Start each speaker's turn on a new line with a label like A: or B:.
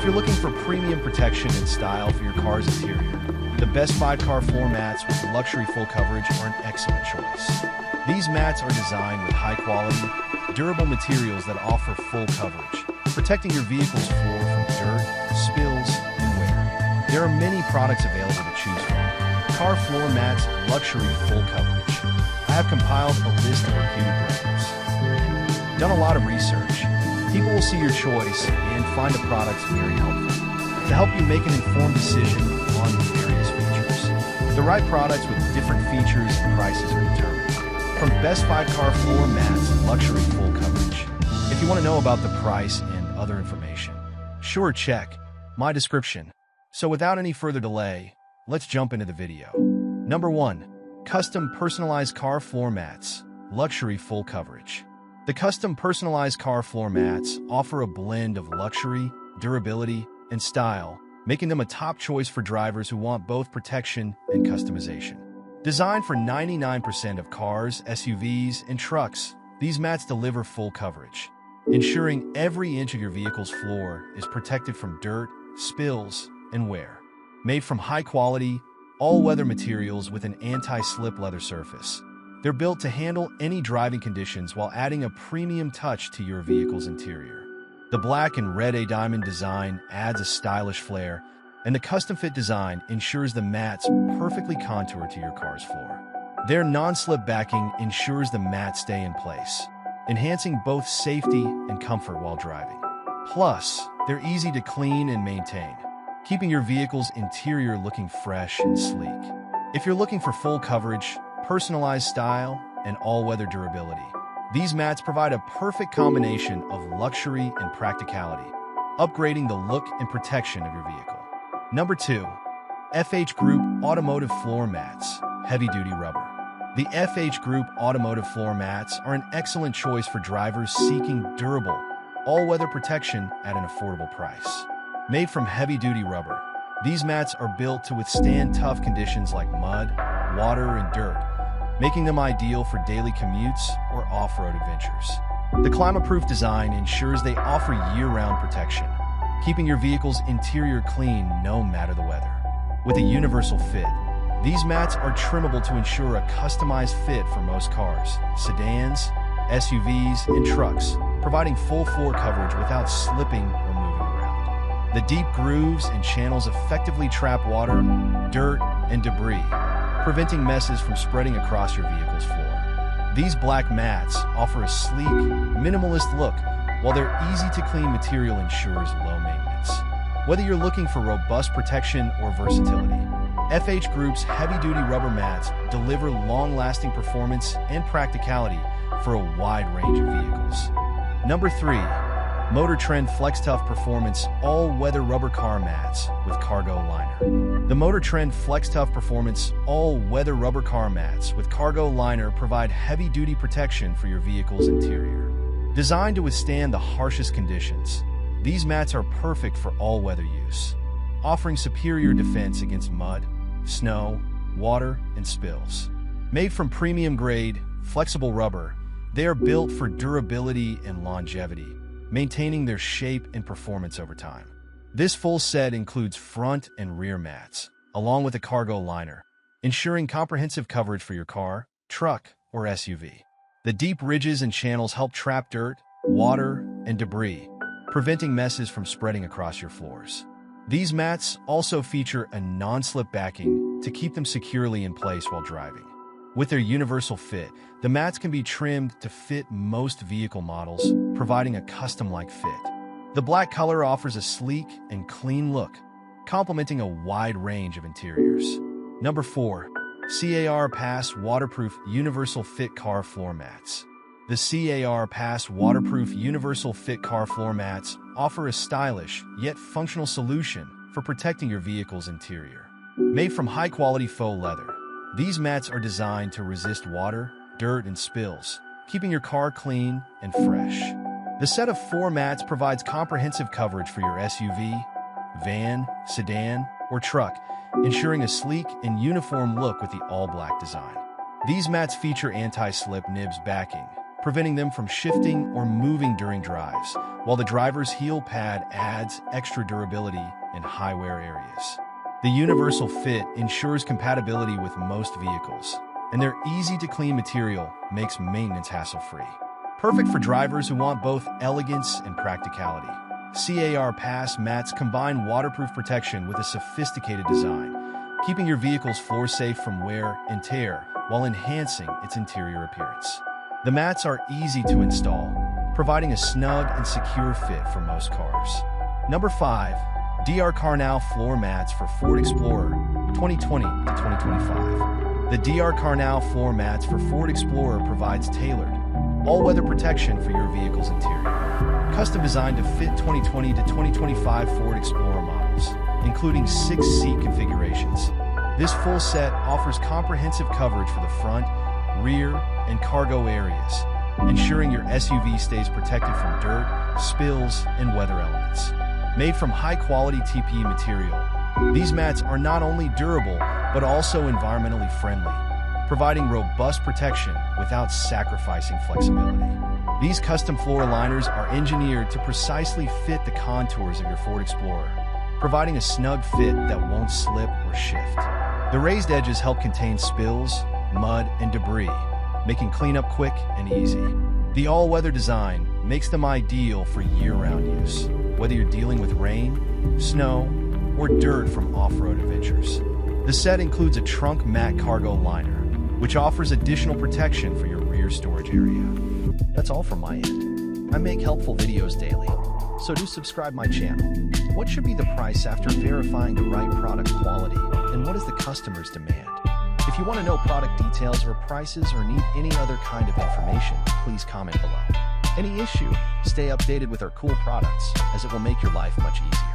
A: If you're looking for premium protection and style for your car's interior, the best 5-car floor mats with luxury full coverage are an excellent choice. These mats are designed with high-quality, durable materials that offer full coverage, protecting your vehicle's floor from dirt, spills, and wear. There are many products available to choose from. Car floor mats, luxury full coverage. I have compiled a list of reputed brands. Done a lot of research. People will see your choice and find the products very helpful to help you make an informed decision on various features. The right products with different features and prices are determined. From best 5-car floor mats and luxury full coverage. If you want to know about the price and other information, sure, check my description. So without any further delay, let's jump into the video. Number 1. Custom personalized car floor mats, luxury full coverage. The custom personalized car floor mats offer a blend of luxury, durability, and style, making them a top choice for drivers who want both protection and customization. Designed for 99% of cars, SUVs, and trucks, these mats deliver full coverage, ensuring every inch of your vehicle's floor is protected from dirt, spills, and wear. Made from high-quality, all-weather materials with an anti-slip leather surface, they're built to handle any driving conditions while adding a premium touch to your vehicle's interior. The black and red A-diamond design adds a stylish flair, and the custom-fit design ensures the mats perfectly contour to your car's floor. Their non-slip backing ensures the mats stay in place, enhancing both safety and comfort while driving. Plus, they're easy to clean and maintain, keeping your vehicle's interior looking fresh and sleek. If you're looking for full coverage, personalized style, and all-weather durability, these mats provide a perfect combination of luxury and practicality, upgrading the look and protection of your vehicle. Number 2. FH Group Automotive Floor Mats, Heavy-Duty Rubber. The FH Group Automotive Floor Mats are an excellent choice for drivers seeking durable, all-weather protection at an affordable price. Made from heavy-duty rubber, these mats are built to withstand tough conditions like mud, water, and dirt, making them ideal for daily commutes or off-road adventures. The climate-proof design ensures they offer year-round protection, keeping your vehicle's interior clean no matter the weather. With a universal fit, these mats are trimmable to ensure a customized fit for most cars, sedans, SUVs, and trucks, providing full floor coverage without slipping or moving around. The deep grooves and channels effectively trap water, dirt, and debris, preventing messes from spreading across your vehicle's floor. These black mats offer a sleek, minimalist look, while their easy-to-clean material ensures low maintenance. Whether you're looking for robust protection or versatility, FH Group's heavy-duty rubber mats deliver long-lasting performance and practicality for a wide range of vehicles. Number 3. Motor Trend Flex Tough Performance All-Weather Rubber Car Mats with Cargo Liner. The Motor Trend Flex Tough Performance All-Weather Rubber Car Mats with Cargo Liner provide heavy-duty protection for your vehicle's interior. Designed to withstand the harshest conditions, these mats are perfect for all-weather use, offering superior defense against mud, snow, water, and spills. Made from premium-grade, flexible rubber, they are built for durability and longevity, maintaining their shape and performance over time. This full set includes front and rear mats, along with a cargo liner, ensuring comprehensive coverage for your car, truck, or SUV. The deep ridges and channels help trap dirt, water, and debris, preventing messes from spreading across your floors. These mats also feature a non-slip backing to keep them securely in place while driving. With their universal fit, the mats can be trimmed to fit most vehicle models, providing a custom-like fit. The black color offers a sleek and clean look, complementing a wide range of interiors. Number 4. CAR Pass Waterproof Universal Fit Car Floor Mats. The CAR Pass Waterproof Universal Fit Car Floor Mats offer a stylish, yet functional solution for protecting your vehicle's interior. Made from high-quality faux leather, these mats are designed to resist water, dirt, and spills, keeping your car clean and fresh. The set of 4 mats provides comprehensive coverage for your SUV, van, sedan, or truck, ensuring a sleek and uniform look with the all-black design. These mats feature anti-slip nibs backing, preventing them from shifting or moving during drives, while the driver's heel pad adds extra durability in high-wear areas. The universal fit ensures compatibility with most vehicles, and their easy-to-clean material makes maintenance hassle-free. Perfect for drivers who want both elegance and practicality. CAR Pass mats combine waterproof protection with a sophisticated design, keeping your vehicle's floor safe from wear and tear while enhancing its interior appearance. The mats are easy to install, providing a snug and secure fit for most cars. Number 5. DR Carnal Floor Mats for Ford Explorer 2020 to 2025. The DR Carnal Floor Mats for Ford Explorer provides tailored, all-weather protection for your vehicle's interior. Custom designed to fit 2020 to 2025 Ford Explorer models, including 6 seat configurations. This full set offers comprehensive coverage for the front, rear, and cargo areas, ensuring your SUV stays protected from dirt, spills, and weather elements. Made from high-quality TPE material, these mats are not only durable, but also environmentally friendly, providing robust protection without sacrificing flexibility. These custom floor liners are engineered to precisely fit the contours of your Ford Explorer, providing a snug fit that won't slip or shift. The raised edges help contain spills, mud, and debris, making cleanup quick and easy. The all-weather design makes them ideal for year-round use, whether you're dealing with rain, snow, or dirt from off-road adventures. The set includes a trunk mat cargo liner, which offers additional protection for your rear storage area. That's all from my end. I make helpful videos daily, so do subscribe my channel. What should be the price after verifying the right product quality, and what is the customer's demand? If you want to know product details or prices or need any other kind of information, please comment below. Any issue, stay updated with our cool products, as it will make your life much easier.